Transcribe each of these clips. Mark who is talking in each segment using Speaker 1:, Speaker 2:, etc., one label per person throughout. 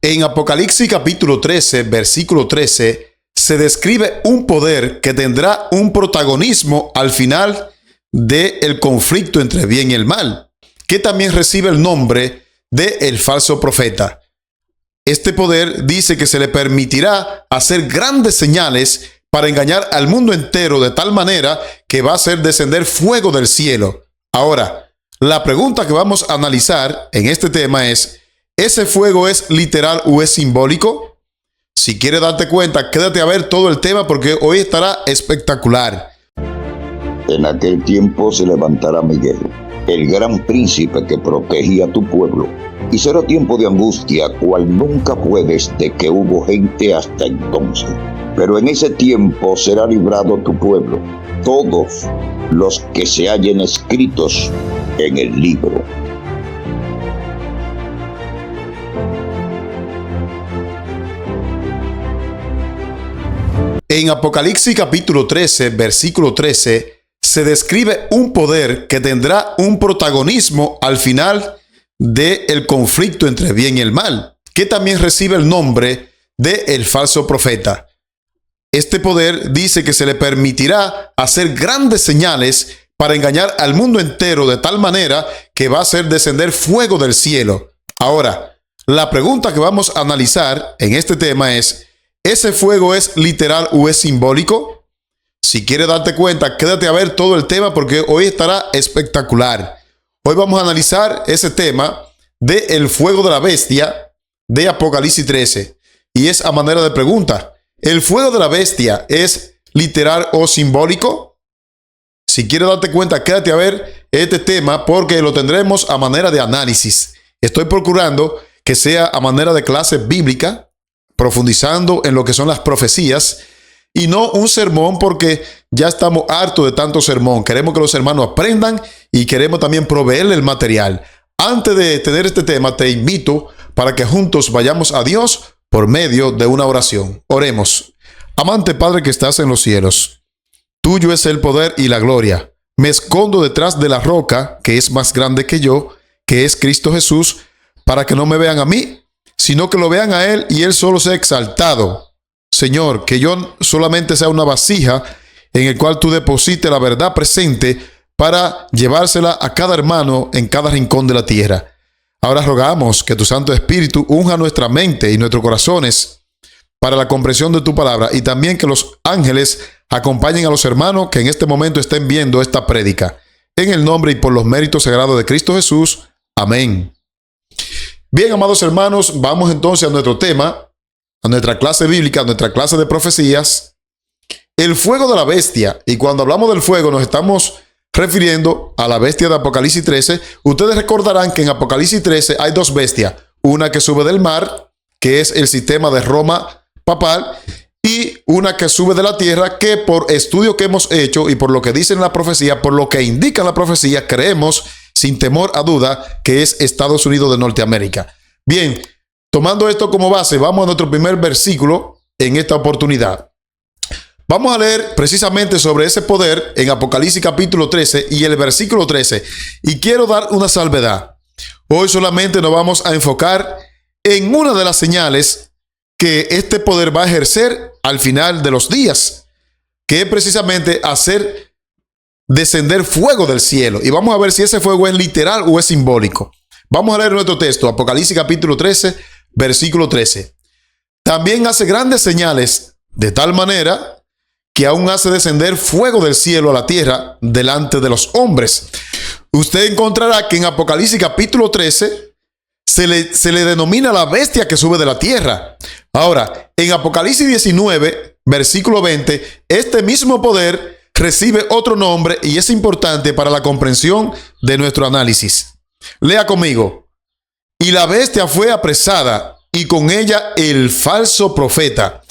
Speaker 1: En Apocalipsis capítulo 13, versículo 13, se describe un poder que tendrá un protagonismo al final del conflicto entre el bien y el mal, que también recibe el nombre de el falso profeta. Este poder dice que se le permitirá hacer grandes señales para engañar al mundo entero de tal manera que va a hacer descender fuego del cielo. Ahora, la pregunta que vamos a analizar en este tema es, ¿ese fuego es literal o es simbólico? Si quieres darte cuenta, quédate a ver todo el tema porque hoy estará espectacular.
Speaker 2: En aquel tiempo se levantará Miguel, el gran príncipe que protegía a tu pueblo, y será tiempo de angustia, cual nunca fue desde que hubo gente hasta entonces. Pero en ese tiempo será librado tu pueblo, todos los que se hallen escritos en el libro.
Speaker 1: En Apocalipsis capítulo 13, versículo 13, se describe un poder que tendrá un protagonismo al final del conflicto entre bien y el mal, que también recibe el nombre de el falso profeta. Este poder dice que se le permitirá hacer grandes señales para engañar al mundo entero de tal manera que va a hacer descender fuego del cielo. Ahora, la pregunta que vamos a analizar en este tema es, ¿ese fuego es literal o es simbólico? Si quieres darte cuenta, quédate a ver todo el tema porque hoy estará espectacular. Hoy vamos a analizar ese tema de el fuego de la bestia de Apocalipsis 13. Y es a manera de pregunta, ¿el fuego de la bestia es literal o simbólico? Si quieres darte cuenta, quédate a ver este tema porque lo tendremos a manera de análisis. Estoy procurando que sea a manera de clase bíblica, profundizando en lo que son las profecías y no un sermón porque ya estamos hartos de tanto sermón. Queremos que los hermanos aprendan y queremos también proveerle el material. Antes de tener este tema, te invito para que juntos vayamos a Dios por medio de una oración. Oremos. Amante Padre que estás en los cielos, tuyo es el poder y la gloria. Me escondo detrás de la roca que es más grande que yo, que es Cristo Jesús, para que no me vean a mí, sino que lo vean a Él y Él solo sea exaltado. Señor, que yo solamente sea una vasija en el cual tú deposites la verdad presente para llevársela a cada hermano en cada rincón de la tierra. Ahora rogamos que tu Santo Espíritu unja nuestra mente y nuestros corazones para la comprensión de tu palabra y también que los ángeles acompañen a los hermanos que en este momento estén viendo esta prédica. En el nombre y por los méritos sagrados de Cristo Jesús. Amén. Bien, amados hermanos, vamos entonces a nuestro tema, a nuestra clase bíblica, a nuestra clase de profecías. El fuego de la bestia. Y cuando hablamos del fuego nos estamos refiriendo a la bestia de Apocalipsis 13. Ustedes recordarán que en Apocalipsis 13 hay dos bestias. Una que sube del mar, que es el sistema de Roma papal, y una que sube de la tierra, que por estudio que hemos hecho y por lo que dice en la profecía, por lo que indica la profecía, creemos sin temor a duda que es Estados Unidos de Norteamérica. Bien, tomando esto como base, vamos a nuestro primer versículo en esta oportunidad. Vamos a leer precisamente sobre ese poder en Apocalipsis capítulo 13 y el versículo 13. Y quiero dar una salvedad. Hoy solamente nos vamos a enfocar en una de las señales que este poder va a ejercer al final de los días, que es precisamente hacer descender fuego del cielo. Y vamos a ver si ese fuego es literal o es simbólico. Vamos a leer nuestro texto, Apocalipsis capítulo 13, versículo 13. También hace grandes señales de tal manera que aún hace descender fuego del cielo a la tierra delante de los hombres. Usted encontrará que en Apocalipsis capítulo 13 se le denomina la bestia que sube de la tierra. Ahora, en Apocalipsis 19, versículo 20, este mismo poder recibe otro nombre y es importante para la comprensión de nuestro análisis. Lea conmigo. Y la bestia fue apresada y con ella el falso profeta.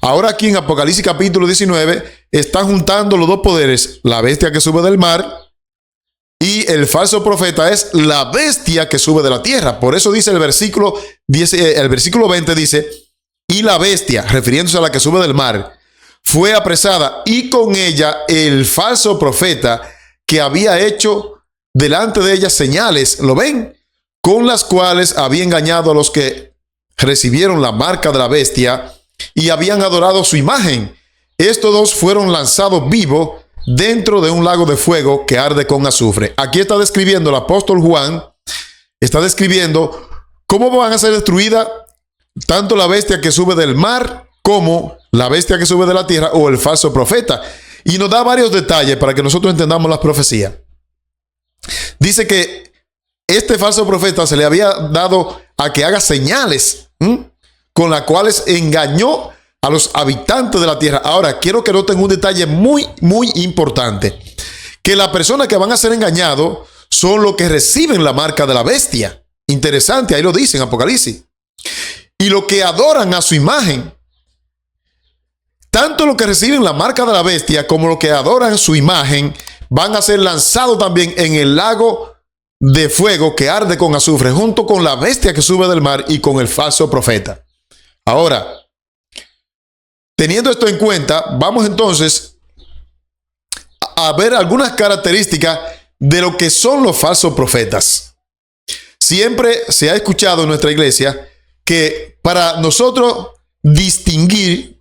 Speaker 1: Ahora aquí en Apocalipsis capítulo 19 están juntando los dos poderes, la bestia que sube del mar y el falso profeta es la bestia que sube de la tierra. Por eso dice el versículo 20 dice, y la bestia, refiriéndose a la que sube del mar, fue apresada y con ella el falso profeta que había hecho delante de ella señales, ¿lo ven? Con las cuales había engañado a los que recibieron la marca de la bestia y habían adorado su imagen. Estos dos fueron lanzados vivos dentro de un lago de fuego que arde con azufre. Aquí está describiendo el apóstol Juan, está describiendo cómo van a ser destruidas tanto la bestia que sube del mar como la bestia que sube de la tierra o el falso profeta. Y nos da varios detalles para que nosotros entendamos las profecías. Dice que este falso profeta se le había dado a que haga señales con las cuales engañó a los habitantes de la tierra. Ahora, quiero que noten un detalle muy, muy importante. Que las personas que van a ser engañados son los que reciben la marca de la bestia. Interesante, ahí lo dice en Apocalipsis. Y los que adoran a su imagen. Tanto los que reciben la marca de la bestia como los que adoran su imagen van a ser lanzados también en el lago de fuego que arde con azufre, junto con la bestia que sube del mar y con el falso profeta. Ahora, teniendo esto en cuenta, vamos entonces a ver algunas características de lo que son los falsos profetas. Siempre se ha escuchado en nuestra iglesia que para nosotros distinguir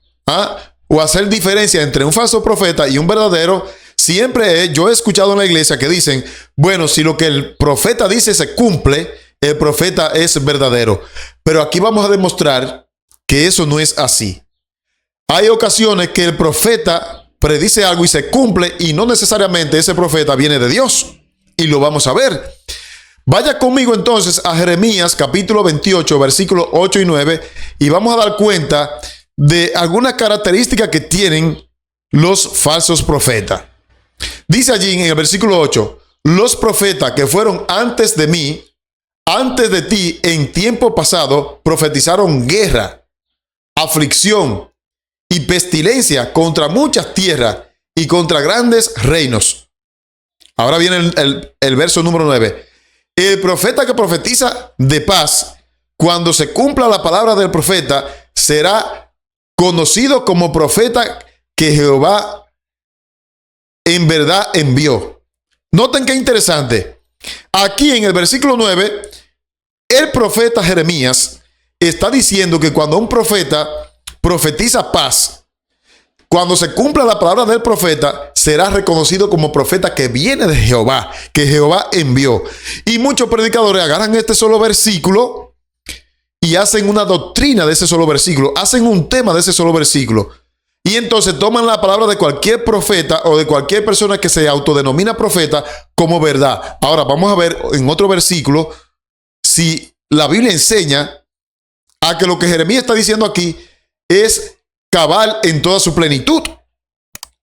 Speaker 1: o hacer diferencia entre un falso profeta y un verdadero, siempre yo he escuchado en la iglesia que dicen, bueno, si lo que el profeta dice se cumple, el profeta es verdadero. Pero aquí vamos a demostrar que eso no es así. Hay ocasiones que el profeta predice algo y se cumple y no necesariamente ese profeta viene de Dios. Y lo vamos a ver. Vaya conmigo entonces a Jeremías capítulo 28, versículos 8 y 9 y vamos a dar cuenta de algunas características que tienen los falsos profetas. Dice allí en el versículo 8, los profetas que fueron antes de mí, antes de ti en tiempo pasado, profetizaron guerra, aflicción y pestilencia contra muchas tierras y contra grandes reinos. Ahora viene el verso número 9. El profeta que profetiza de paz, cuando se cumpla la palabra del profeta, será conocido como profeta que Jehová en verdad envió. Noten qué interesante. Aquí en el versículo 9, el profeta Jeremías está diciendo que cuando un profeta profetiza paz, cuando se cumpla la palabra del profeta, será reconocido como profeta que viene de Jehová, que Jehová envió. Y muchos predicadores agarran este solo versículo y hacen una doctrina de ese solo versículo, hacen un tema de ese solo versículo. Y entonces toman la palabra de cualquier profeta o de cualquier persona que se autodenomina profeta como verdad. Ahora vamos a ver en otro versículo si la Biblia enseña a que lo que Jeremías está diciendo aquí es cabal en toda su plenitud.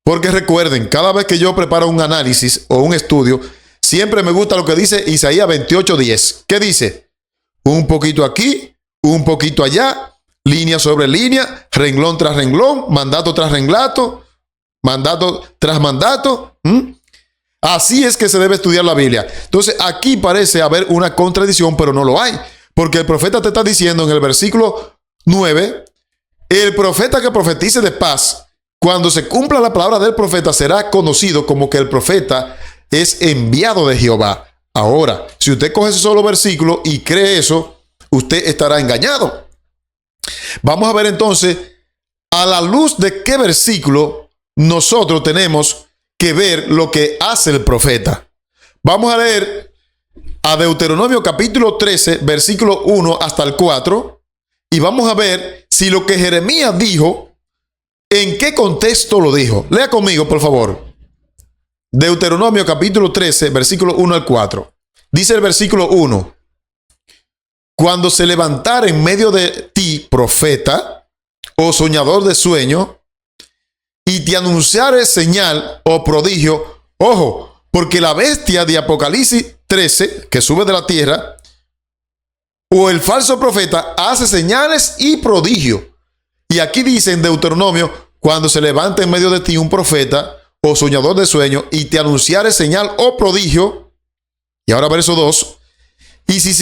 Speaker 1: Porque recuerden, cada vez que yo preparo un análisis o un estudio, siempre me gusta lo que dice Isaías 28:10. ¿Qué dice? Un poquito aquí, un poquito allá, línea sobre línea, renglón tras renglón, mandato tras mandato tras mandato. Así es que se debe estudiar la Biblia. Entonces aquí parece haber una contradicción, pero no lo hay. Porque el profeta te está diciendo en el versículo 9, el profeta que profetice de paz, cuando se cumpla la palabra del profeta, será conocido como que el profeta es enviado de Jehová. Ahora, si usted coge ese solo versículo y cree eso, usted estará engañado. Vamos a ver entonces a la luz de qué versículo nosotros tenemos que ver lo que hace el profeta. Vamos a leer a Deuteronomio capítulo 13, versículo 1 hasta el 4. Y vamos a ver si lo que Jeremías dijo, en qué contexto lo dijo. Lea conmigo, por favor. Deuteronomio capítulo 13, versículo 1 al 4. Dice el versículo 1. Cuando se levantara en medio de ti profeta o soñador de sueño y te anunciare señal o prodigio, ojo, porque la bestia de Apocalipsis 13, que sube de la tierra, o el falso profeta hace señales y prodigio. Y aquí dice en Deuteronomio, cuando se levanta en medio de ti un profeta o soñador de sueño y te anunciare señal o prodigio. Y ahora verso 2. Y si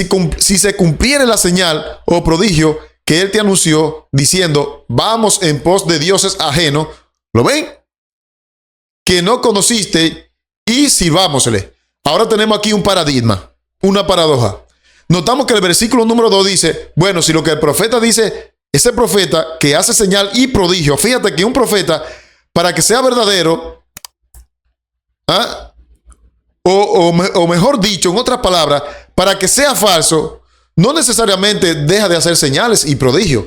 Speaker 1: se cumpliere la señal o prodigio que él te anunció, diciendo, vamos en pos de dioses ajenos, ¿lo ven? Que no conociste y sirvámosle. Ahora tenemos aquí un paradigma, una paradoja. notamos que el versículo número 2 dice, bueno, si lo que el profeta dice, ese profeta que hace señal y prodigio, fíjate que un profeta, para que sea verdadero, ¿ah? o mejor dicho, en otras palabras, para que sea falso, no necesariamente deja de hacer señales y prodigios.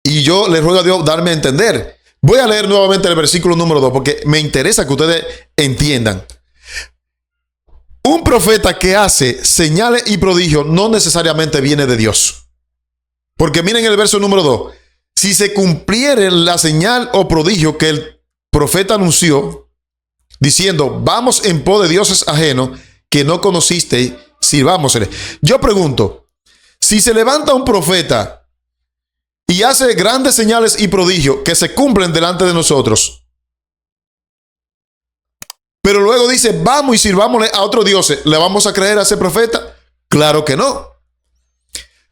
Speaker 1: Y yo le ruego a Dios darme a entender. Voy a leer nuevamente el versículo número 2 porque me interesa que ustedes entiendan. Un profeta que hace señales y prodigios no necesariamente viene de Dios. Porque miren el verso número 2. Si se cumpliere la señal o prodigio que el profeta anunció, diciendo, vamos en pos de dioses ajenos que no conocisteis, sirvámosle. Yo pregunto, si se levanta un profeta y hace grandes señales y prodigios que se cumplen delante de nosotros, pero luego dice, vamos y sirvámosle a otros dioses, ¿le vamos a creer a ese profeta? Claro que no.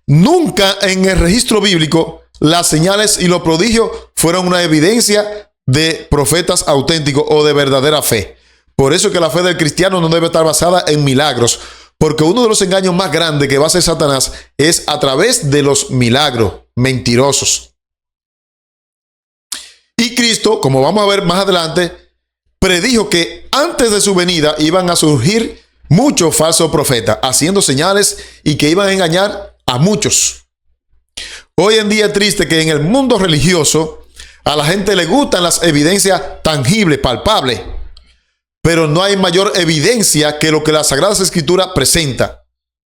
Speaker 1: Nunca en el registro bíblico las señales y los prodigios fueron una evidencia de profetas auténticos o de verdadera fe. Por eso que la fe del cristiano no debe estar basada en milagros, porque uno de los engaños más grandes que va a hacer Satanás es a través de los milagros mentirosos. Y Cristo, como vamos a ver más adelante, predijo que antes de su venida iban a surgir muchos falsos profetas, haciendo señales y que iban a engañar a muchos. Hoy en día es triste que en el mundo religioso a la gente le gustan las evidencias tangibles, palpables, pero no hay mayor evidencia que lo que la Sagrada Escritura presenta.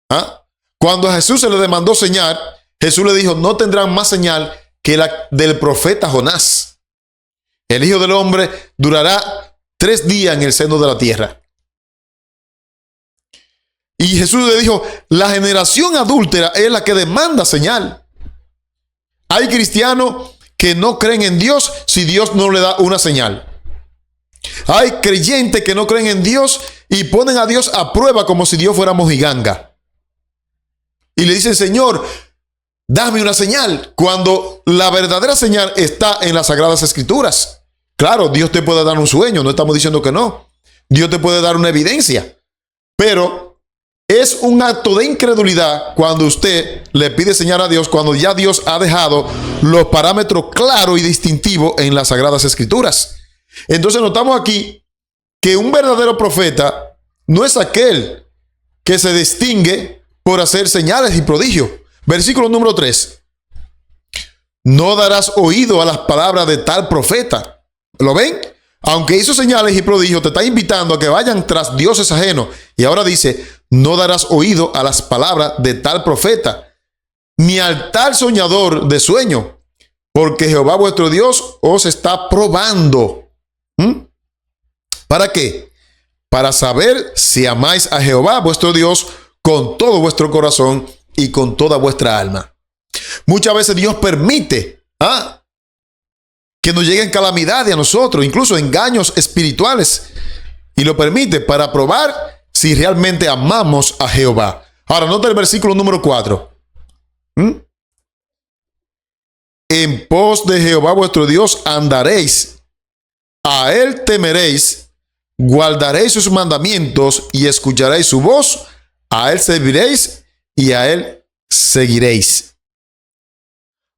Speaker 1: ¿Ah? Cuando a Jesús se le demandó señal, Jesús le dijo, no tendrán más señal que la del profeta Jonás. El Hijo del Hombre durará 3 días en el seno de la tierra. Y Jesús le dijo, la generación adúltera es la que demanda señal. Hay cristianos que no creen en Dios si Dios no le da una señal. Hay creyentes que no creen en Dios y ponen a Dios a prueba como si Dios fuera mojiganga. Y le dicen, Señor, dame una señal, cuando la verdadera señal está en las Sagradas Escrituras. Claro, Dios te puede dar un sueño, no estamos diciendo que no. Dios te puede dar una evidencia, pero es un acto de incredulidad cuando usted le pide señal a Dios, cuando ya Dios ha dejado los parámetros claros y distintivos en las Sagradas Escrituras. Entonces notamos aquí que un verdadero profeta no es aquel que se distingue por hacer señales y prodigios. Versículo número 3. No darás oído a las palabras de tal profeta. ¿Lo ven? Aunque hizo señales y prodigios, te está invitando a que vayan tras dioses ajenos. Y ahora dice, no darás oído a las palabras de tal profeta, ni al tal soñador de sueño, porque Jehová vuestro Dios os está probando. ¿Para qué? Para saber si amáis a Jehová vuestro Dios con todo vuestro corazón y con toda vuestra alma. Muchas veces Dios permite que nos lleguen calamidades a nosotros, incluso engaños espirituales, y lo permite para probar si realmente amamos a Jehová. Ahora, nota el versículo número 4. En pos de Jehová vuestro Dios andaréis, a él temeréis, guardaréis sus mandamientos y escucharéis su voz, a él serviréis y a él seguiréis.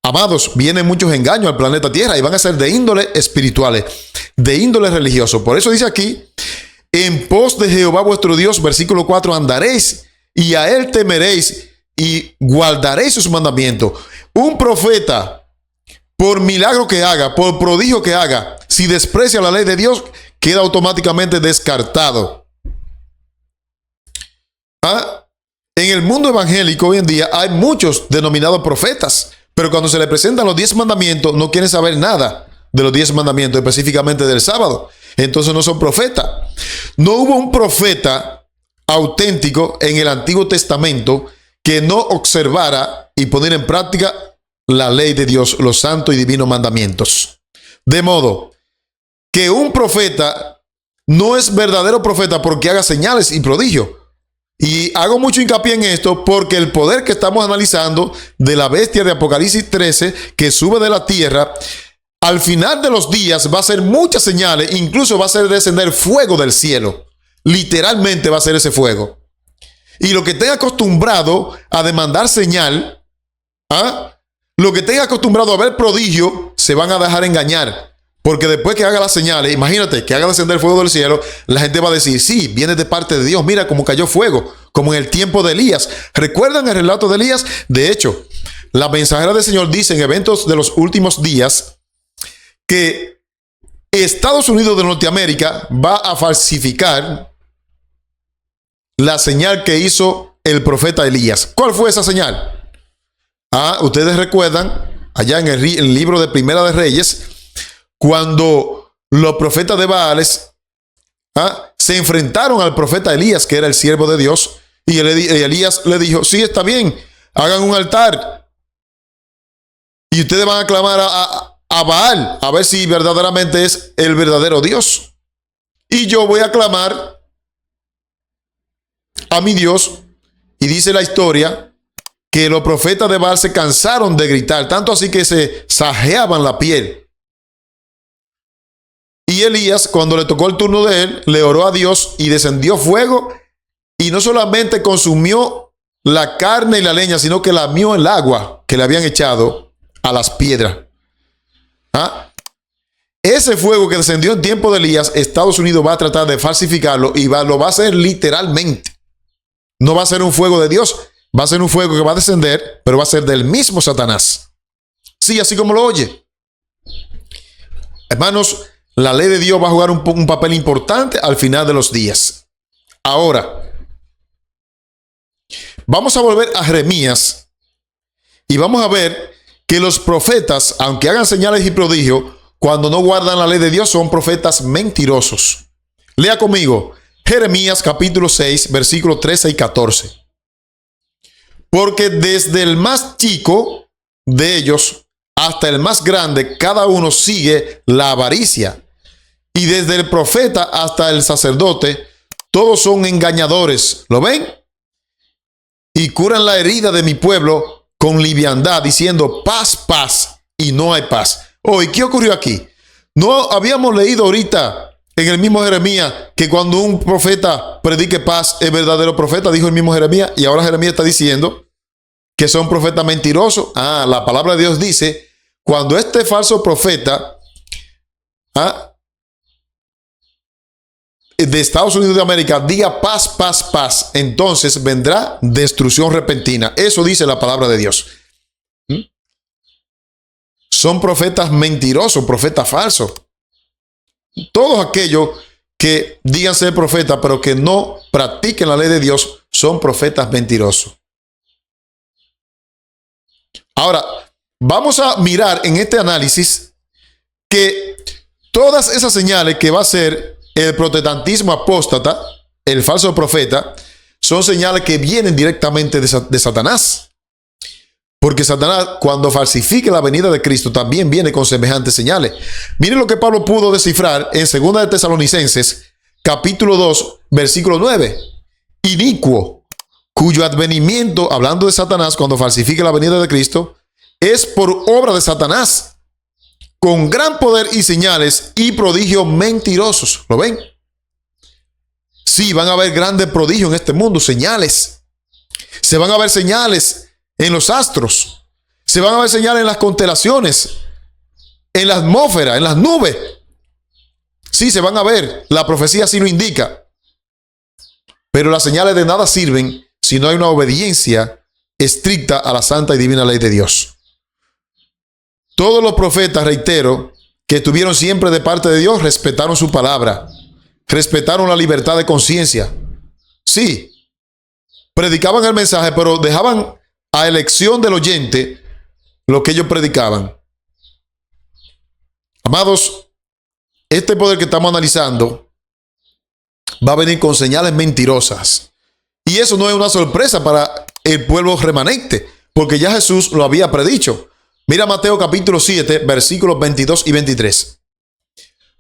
Speaker 1: Amados, vienen muchos engaños al planeta Tierra y van a ser de índole espirituales, de índole religioso. Por eso dice aquí, en pos de Jehová vuestro Dios, versículo 4, andaréis y a él temeréis y guardaréis sus mandamientos. Un profeta, por milagro que haga, por prodigio que haga, si desprecia la ley de Dios, queda automáticamente descartado. En el mundo evangélico hoy en día hay muchos denominados profetas, pero cuando se le presentan los 10 mandamientos, no quieren saber nada de los 10 mandamientos, específicamente del sábado. Entonces no son profetas. No hubo un profeta auténtico en el Antiguo Testamento que no observara y ponera en práctica la ley de Dios, los santos y divinos mandamientos. De modo que un profeta no es verdadero profeta porque haga señales y prodigios. Y hago mucho hincapié en esto porque el poder que estamos analizando de la bestia de Apocalipsis 13 que sube de la tierra, al final de los días va a hacer muchas señales, incluso va a hacer descender fuego del cielo. Literalmente va a ser ese fuego. Y lo que estén acostumbrado a demandar señal, lo que estén acostumbrado a ver prodigio, se van a dejar engañar. Porque después que haga las señales, imagínate que haga descender fuego del cielo, la gente va a decir, sí, viene de parte de Dios, mira cómo cayó fuego, como en el tiempo de Elías. ¿Recuerdan el relato de Elías? De hecho, la mensajera del Señor dice en eventos de los últimos días que Estados Unidos de Norteamérica va a falsificar la señal que hizo el profeta Elías. ¿Cuál fue esa señal? Ustedes recuerdan, allá en el libro de Primera de Reyes, cuando los profetas de Baales se enfrentaron al profeta Elías, que era el siervo de Dios, y Elías le dijo, sí, está bien, hagan un altar y ustedes van a clamar a Baal, a ver si verdaderamente es el verdadero Dios. Y yo voy a clamar a mi Dios. Y dice la historia que los profetas de Baal se cansaron de gritar, tanto así que se sajeaban la piel. Y Elías, cuando le tocó el turno de él, le oró a Dios y descendió fuego y no solamente consumió la carne y la leña, sino que lamió el agua que le habían echado a las piedras. Ese fuego que descendió en tiempo de Elías, Estados Unidos va a tratar de falsificarlo y lo va a hacer literalmente. No va a ser un fuego de Dios, va a ser un fuego que va a descender, pero va a ser del mismo Satanás. Sí, así como lo oye. Hermanos, la ley de Dios va a jugar un papel importante al final de los días. Ahora, vamos a volver a Jeremías y vamos a ver que los profetas, aunque hagan señales y prodigios, cuando no guardan la ley de Dios, son profetas mentirosos. Lea conmigo Jeremías capítulo 6, versículos 13 y 14. Porque desde el más chico de ellos hasta el más grande, cada uno sigue la avaricia. Y desde el profeta hasta el sacerdote, todos son engañadores. ¿Lo ven? Y curan la herida de mi pueblo con liviandad, diciendo paz, paz, y no hay paz. ¿Y qué ocurrió aquí? No habíamos leído ahorita en el mismo Jeremías que cuando un profeta predique paz es verdadero profeta, dijo el mismo Jeremías, y ahora Jeremías está diciendo que son profetas mentirosos. La palabra de Dios dice, cuando este falso profeta de Estados Unidos de América diga paz, paz, paz, entonces vendrá destrucción repentina. Eso dice la palabra de Dios. Son profetas mentirosos, profetas falsos. Todos aquellos que digan ser profetas, pero que no practiquen la ley de Dios, son profetas mentirosos. Ahora, vamos a mirar en este análisis que todas esas señales que va a hacer el protestantismo apóstata, el falso profeta, son señales que vienen directamente de Satanás. Porque Satanás, cuando falsifique la venida de Cristo, también viene con semejantes señales. Miren lo que Pablo pudo descifrar en 2 de Tesalonicenses, capítulo 2, versículo 9. Inicuo, cuyo advenimiento, hablando de Satanás, cuando falsifique la venida de Cristo, es por obra de Satanás, con gran poder y señales y prodigios mentirosos. ¿Lo ven? Sí, van a haber grandes prodigios en este mundo, señales. Se van a ver señales en los astros. Se van a ver señales en las constelaciones, en la atmósfera, en las nubes. Sí, se van a ver. La profecía así lo indica. Pero las señales de nada sirven si no hay una obediencia estricta a la santa y divina ley de Dios. Todos los profetas, reitero, que estuvieron siempre de parte de Dios, respetaron su palabra, respetaron la libertad de conciencia. Sí, predicaban el mensaje, pero dejaban a elección del oyente lo que ellos predicaban. Amados, este poder que estamos analizando va a venir con señales mentirosas. Y eso no es una sorpresa para el pueblo remanente, porque ya Jesús lo había predicho. Mira Mateo capítulo 7, versículos 22 y 23.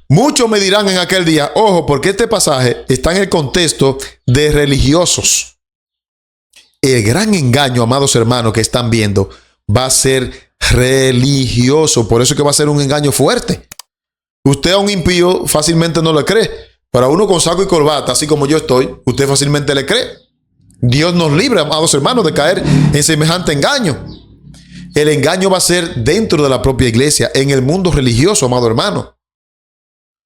Speaker 1: Muchos me dirán en aquel día, ojo, porque este pasaje está en el contexto de religiosos. El gran engaño, amados hermanos, que están viendo, va a ser religioso. Por eso es que va a ser un engaño fuerte. Usted a un impío fácilmente no le cree, pero a uno con saco y corbata, así como yo estoy, usted fácilmente le cree. Dios nos libre, amados hermanos, de caer en semejante engaño. El engaño va a ser dentro de la propia iglesia, en el mundo religioso, amado hermano.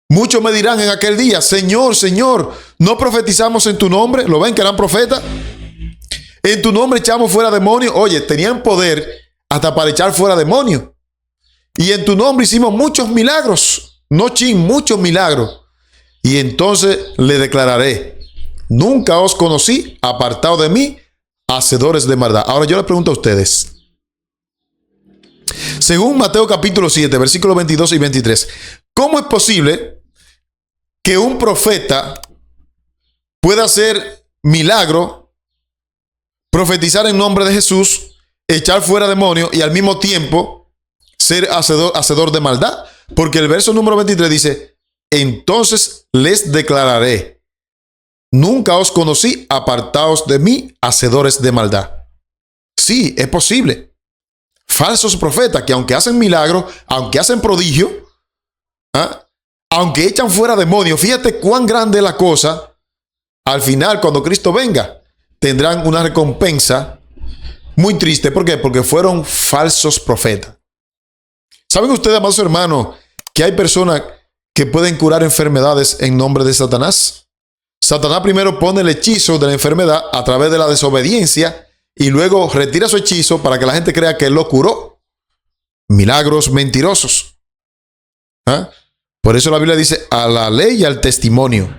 Speaker 1: Muchos me dirán en aquel día: Señor, Señor, ¿no profetizamos en tu nombre? ¿Lo ven que eran profetas? En tu nombre echamos fuera demonios. Oye, tenían poder hasta para echar fuera demonios. Y en tu nombre hicimos muchos milagros. No chin, muchos milagros. Y entonces le declararé: nunca os conocí, apartado de mí, hacedores de maldad. Ahora yo les pregunto a ustedes. Según Mateo capítulo 7, versículos 22 y 23, ¿cómo es posible que un profeta pueda hacer milagro, profetizar en nombre de Jesús, echar fuera demonios y al mismo tiempo ser hacedor de maldad? Porque el verso número 23 dice: entonces les declararé, nunca os conocí, apartaos de mí, hacedores de maldad. Sí, es posible. Falsos profetas que aunque hacen milagros, aunque hacen prodigios, aunque echan fuera demonios, fíjate cuán grande es la cosa. Al final, cuando Cristo venga, tendrán una recompensa muy triste. ¿Por qué? Porque fueron falsos profetas. ¿Saben ustedes, amados hermanos, que hay personas que pueden curar enfermedades en nombre de Satanás? Satanás primero pone el hechizo de la enfermedad a través de la desobediencia y luego retira su hechizo para que la gente crea que él lo curó. Milagros mentirosos. Por eso la Biblia dice: a la ley y al testimonio.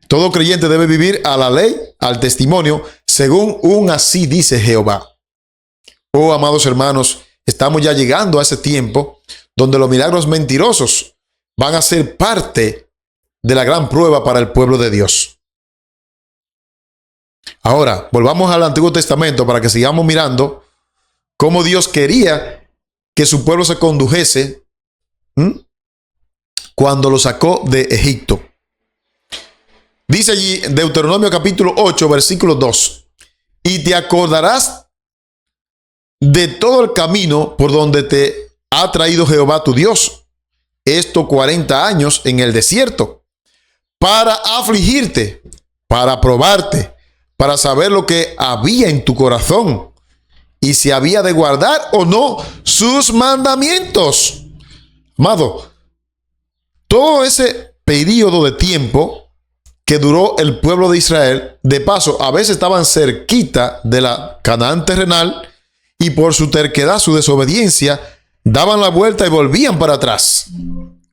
Speaker 1: Todo creyente debe vivir a la ley, al testimonio, según un así dice Jehová. Oh, amados hermanos, estamos ya llegando a ese tiempo donde los milagros mentirosos van a ser parte de la gran prueba para el pueblo de Dios. Ahora, volvamos al Antiguo Testamento para que sigamos mirando cómo Dios quería que su pueblo se condujese cuando lo sacó de Egipto. Dice allí Deuteronomio capítulo 8, versículo 2: y te acordarás de todo el camino por donde te ha traído Jehová tu Dios, estos 40 años en el desierto, para afligirte, para probarte, para saber lo que había en tu corazón y si había de guardar o no sus mandamientos. Amado, todo ese periodo de tiempo que duró el pueblo de Israel, de paso, a veces estaban cerquita de la Canaán terrenal y por su terquedad, su desobediencia, daban la vuelta y volvían para atrás.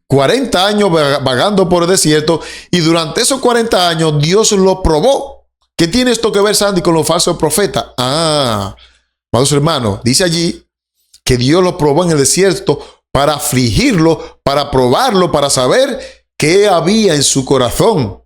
Speaker 1: 40 años vagando por el desierto, y durante esos 40 años Dios lo probó. ¿Qué tiene esto que ver, Sandy, con los falsos profetas? Amados hermanos, dice allí que Dios lo probó en el desierto para afligirlo, para probarlo, para saber qué había en su corazón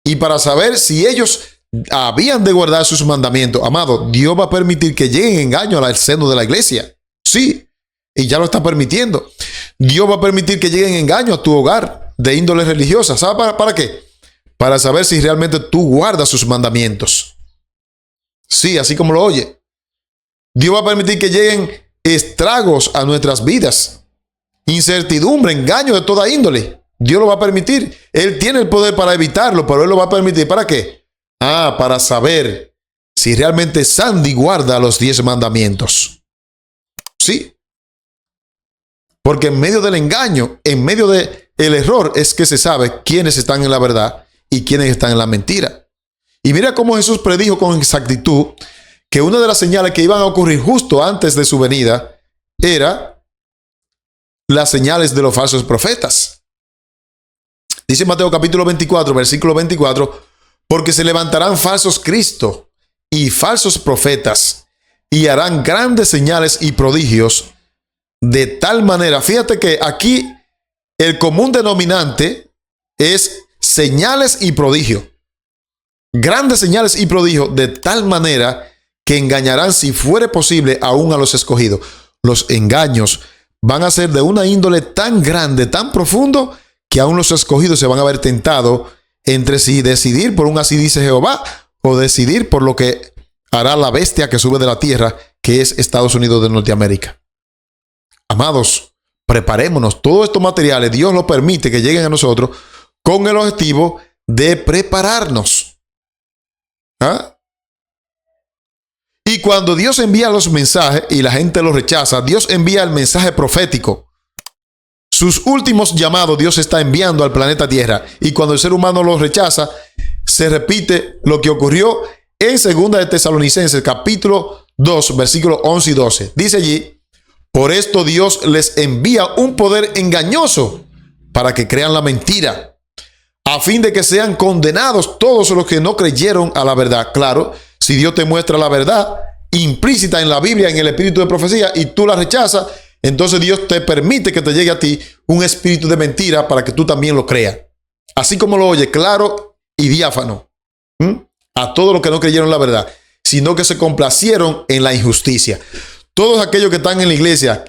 Speaker 1: y para saber si ellos habían de guardar sus mandamientos. Amado, Dios va a permitir que lleguen engaños al seno de la iglesia. Sí, y ya lo está permitiendo. Dios va a permitir que lleguen engaños a tu hogar de índole religiosa. ¿Sabes para qué? Para saber si realmente tú guardas sus mandamientos. Sí, así como lo oye. Dios va a permitir que lleguen estragos a nuestras vidas. Incertidumbre, engaño de toda índole. Dios lo va a permitir. Él tiene el poder para evitarlo, pero Él lo va a permitir. ¿Para qué? Para saber si realmente Sandy guarda los 10 mandamientos. Sí. Porque en medio del engaño, en medio del error, es que se sabe quiénes están en la verdad y quiénes están en la mentira. Y mira cómo Jesús predijo con exactitud que una de las señales que iban a ocurrir justo antes de su venida era las señales de los falsos profetas. Dice Mateo capítulo 24, versículo 24: porque se levantarán falsos Cristos y falsos profetas y harán grandes señales y prodigios, de tal manera, fíjate que aquí el común denominante es señales y prodigios. Grandes señales y prodigios, de tal manera que engañarán, si fuere posible, aún a los escogidos. Los engaños van a ser de una índole tan grande, tan profundo, que aún los escogidos se van a ver tentados entre si decidir por un así dice Jehová o decidir por lo que hará la bestia que sube de la tierra, que es Estados Unidos de Norteamérica. Amados, preparémonos. Todos estos materiales Dios los permite que lleguen a nosotros con el objetivo de prepararnos. Y cuando Dios envía los mensajes y la gente los rechaza, Dios envía el mensaje profético. Sus últimos llamados Dios está enviando al planeta Tierra. Y cuando el ser humano los rechaza, se repite lo que ocurrió en 2 de Tesalonicenses, capítulo 2, versículos 11 y 12. Dice allí: por esto Dios les envía un poder engañoso para que crean la mentira, a fin de que sean condenados todos los que no creyeron a la verdad. Claro, si Dios te muestra la verdad implícita en la Biblia, en el espíritu de profecía, y tú la rechazas, entonces Dios te permite que te llegue a ti un espíritu de mentira para que tú también lo creas. Así como lo oye, claro y diáfano. A todos los que no creyeron la verdad, sino que se complacieron en la injusticia. Todos aquellos que están en la iglesia,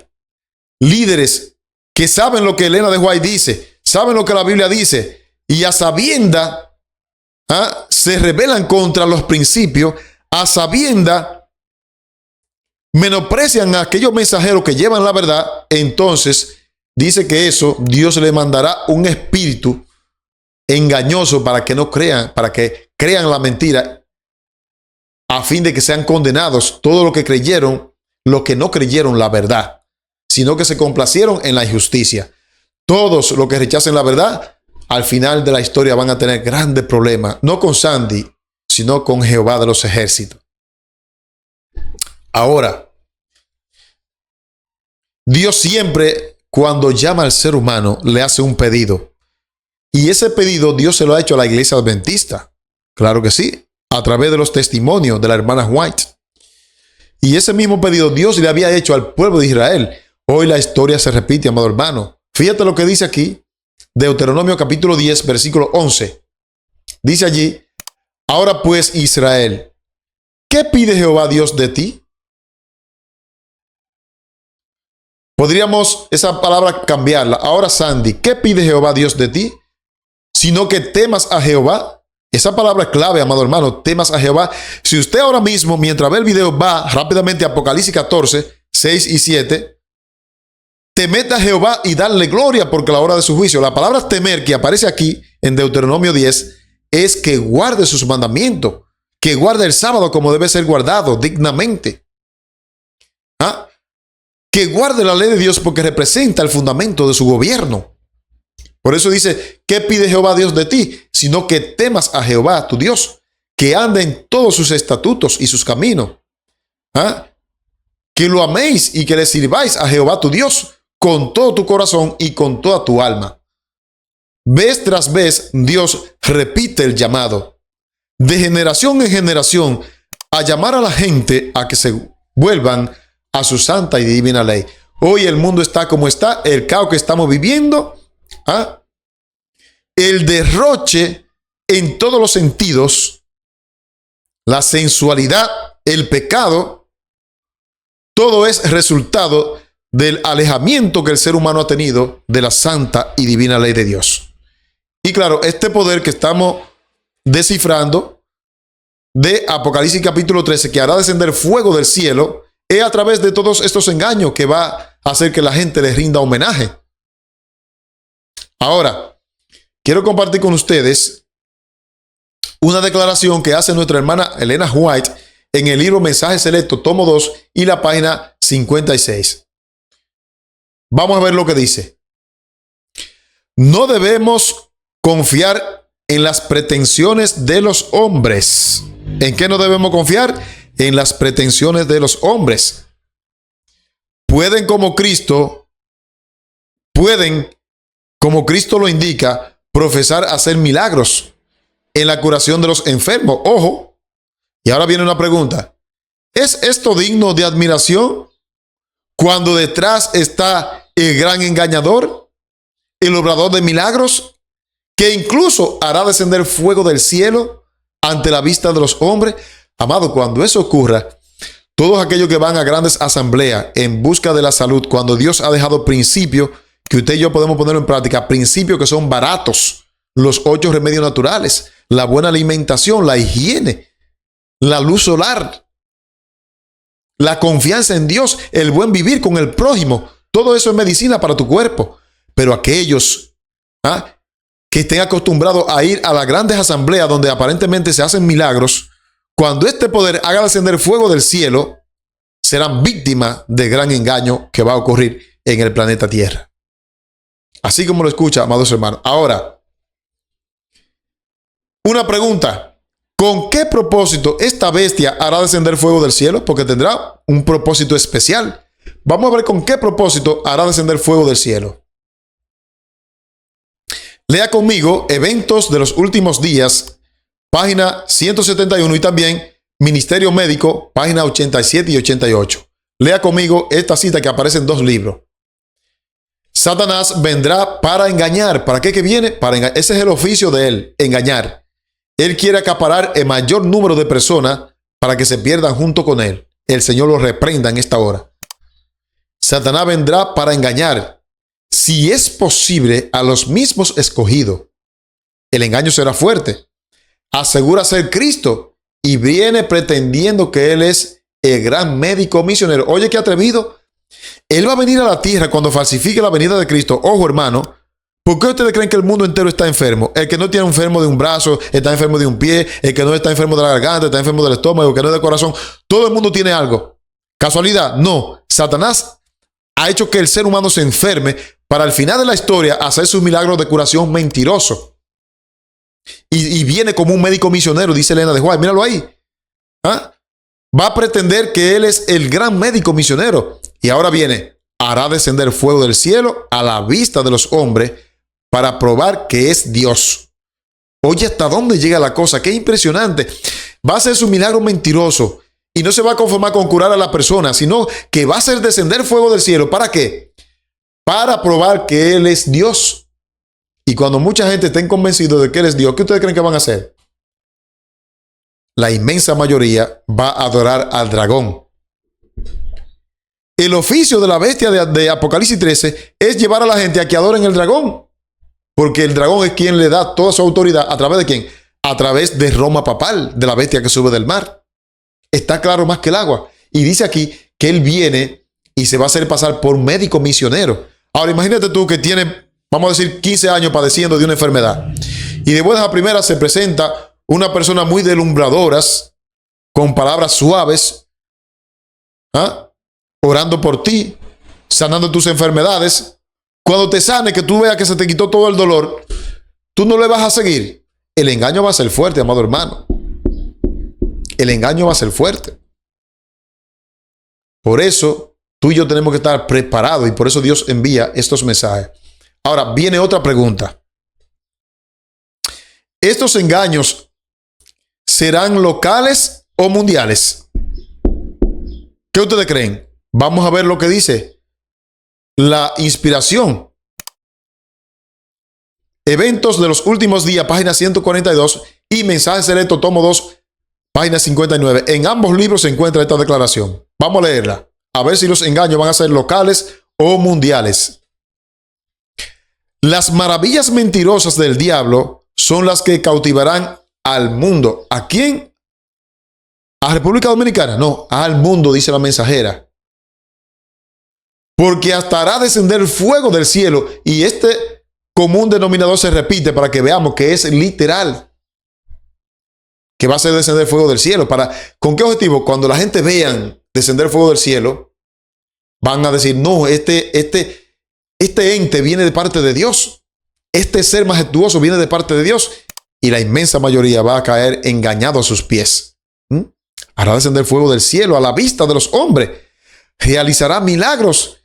Speaker 1: líderes que saben lo que Elena de White dice, saben lo que la Biblia dice, y a sabienda se rebelan contra los principios, a sabienda menosprecian a aquellos mensajeros que llevan la verdad, entonces dice que eso Dios le mandará un espíritu engañoso para que no crean, para que crean la mentira, a fin de que sean condenados todos los que creyeron, los que no creyeron la verdad, sino que se complacieron en la injusticia. Todos los que rechacen la verdad, al final de la historia van a tener grandes problemas, no con Sandy, sino con Jehová de los ejércitos. Ahora, Dios siempre, cuando llama al ser humano, le hace un pedido. Y ese pedido Dios se lo ha hecho a la iglesia adventista. Claro que sí, a través de los testimonios de la hermana White. Y ese mismo pedido Dios le había hecho al pueblo de Israel. Hoy la historia se repite, amado hermano. Fíjate lo que dice aquí, Deuteronomio capítulo 10, versículo 11. Dice allí: ahora pues, Israel, ¿qué pide Jehová Dios de ti? Podríamos esa palabra cambiarla. Ahora, Sandy, ¿qué pide Jehová Dios de ti? Sino que temas a Jehová. Esa palabra es clave, amado hermano, temas a Jehová. Si usted ahora mismo, mientras ve el video, va rápidamente a Apocalipsis 14, 6 y 7, temed a Jehová y darle gloria porque la hora de su juicio. La palabra temer que aparece aquí en Deuteronomio 10 es que guarde sus mandamientos, que guarde el sábado como debe ser guardado dignamente. Que guarde la ley de Dios porque representa el fundamento de su gobierno. Por eso dice: ¿qué pide Jehová Dios de ti? Sino que temas a Jehová tu Dios, que ande en todos sus estatutos y sus caminos. Que lo améis y que le sirváis a Jehová tu Dios con todo tu corazón y con toda tu alma. Vez tras vez Dios repite el llamado, de generación en generación, a llamar a la gente a que se vuelvan a su santa y divina ley. Hoy el mundo está como está, el caos que estamos viviendo, el derroche en todos los sentidos, la sensualidad, el pecado, todo es resultado del alejamiento que el ser humano ha tenido de la santa y divina ley de Dios. Y claro, este poder que estamos descifrando de Apocalipsis capítulo 13, que hará descender fuego del cielo, es a través de todos estos engaños que va a hacer que la gente le rinda homenaje. Ahora, quiero compartir con ustedes una declaración que hace nuestra hermana Elena White en el libro Mensajes Selectos, tomo 2 y la página 56. Vamos a ver lo que dice. No debemos confiar en las pretensiones de los hombres. ¿En qué no debemos confiar? En las pretensiones de los hombres. Pueden, como Cristo lo indica, profesar hacer milagros en la curación de los enfermos. Ojo, y ahora viene una pregunta. ¿Es esto digno de admiración cuando detrás está el gran engañador, el obrador de milagros, que incluso hará descender fuego del cielo ante la vista de los hombres? Amado, cuando eso ocurra, todos aquellos que van a grandes asambleas en busca de la salud, cuando Dios ha dejado principios que usted y yo podemos poner en práctica, principios que son baratos, los 8 remedios naturales, la buena alimentación, la higiene, la luz solar, la confianza en Dios, el buen vivir con el prójimo, todo eso es medicina para tu cuerpo. Pero aquellos que estén acostumbrados a ir a las grandes asambleas donde aparentemente se hacen milagros, cuando este poder haga descender fuego del cielo, serán víctimas del gran engaño que va a ocurrir en el planeta Tierra. Así como lo escucha, amados hermanos. Ahora, una pregunta. ¿Con qué propósito esta bestia hará descender fuego del cielo? Porque tendrá un propósito especial. Vamos a ver con qué propósito hará descender fuego del cielo. Lea conmigo Eventos de los Últimos Días, página 171, y también Ministerio Médico, página 87 y 88. Lea conmigo esta cita que aparece en 2 libros. Satanás vendrá para engañar. ¿Para qué que viene? Para engañar. Ese es el oficio de él, engañar. Él quiere acaparar el mayor número de personas para que se pierdan junto con él. El Señor lo reprenda en esta hora. Satanás vendrá para engañar, si es posible, a los mismos escogidos. El engaño será fuerte. Asegura ser Cristo y viene pretendiendo que Él es el gran médico misionero. Oye, qué atrevido. Él va a venir a la tierra cuando falsifique la venida de Cristo. Ojo, hermano. ¿Por qué ustedes creen que el mundo entero está enfermo? El que no tiene enfermo de un brazo, está enfermo de un pie, el que no está enfermo de la garganta, está enfermo del estómago, el que no es del corazón. Todo el mundo tiene algo. ¿Casualidad? No. Satanás ha hecho que el ser humano se enferme para al final de la historia hacer sus milagros de curación mentiroso. Y viene como un médico misionero, dice Elena de White. Míralo ahí. ¿Ah? Va a pretender que él es el gran médico misionero. Y ahora viene, hará descender fuego del cielo a la vista de los hombres para probar que es Dios. Oye, ¿hasta dónde llega la cosa? Qué impresionante. Va a hacer su milagro mentiroso y no se va a conformar con curar a la persona, sino que va a hacer descender fuego del cielo. ¿Para qué? Para probar que Él es Dios. Y cuando mucha gente esté convencido de que Él es Dios, ¿qué ustedes creen que van a hacer? La inmensa mayoría va a adorar al dragón. El oficio de la bestia de Apocalipsis 13 es llevar a la gente a que adoren el dragón. Porque el dragón es quien le da toda su autoridad. ¿A través de quién? A través de Roma papal, de la bestia que sube del mar. Está claro más que el agua. Y dice aquí que él viene y se va a hacer pasar por médico misionero. Ahora imagínate tú que tiene, vamos a decir, 15 años padeciendo de una enfermedad. Y de buenas a primeras se presenta una persona muy deslumbradoras, con palabras suaves, orando por ti, sanando tus enfermedades. Cuando te sane, que tú veas que se te quitó todo el dolor, tú no le vas a seguir. El engaño va a ser fuerte, amado hermano. El engaño va a ser fuerte. Por eso, tú y yo tenemos que estar preparados y por eso Dios envía estos mensajes. Ahora, viene otra pregunta. ¿Estos engaños serán locales o mundiales? ¿Qué ustedes creen? Vamos a ver lo que dice la inspiración. Eventos de los Últimos Días, página 142, y Mensajes Selectos, tomo 2, página 59. En ambos libros se encuentra esta declaración. Vamos a leerla, a ver si los engaños van a ser locales o mundiales. Las maravillas mentirosas del diablo son las que cautivarán al mundo. ¿A quién? ¿A República Dominicana? No, al mundo, dice la mensajera. Porque hasta hará descender fuego del cielo. Y este común denominador se repite para que veamos que es literal. Que va a hacer descender fuego del cielo. ¿Con qué objetivo? Cuando la gente vean descender fuego del cielo, van a decir, no, este ente viene de parte de Dios. Este ser majestuoso viene de parte de Dios. Y la inmensa mayoría va a caer engañado a sus pies. Hará descender fuego del cielo a la vista de los hombres. Realizará milagros.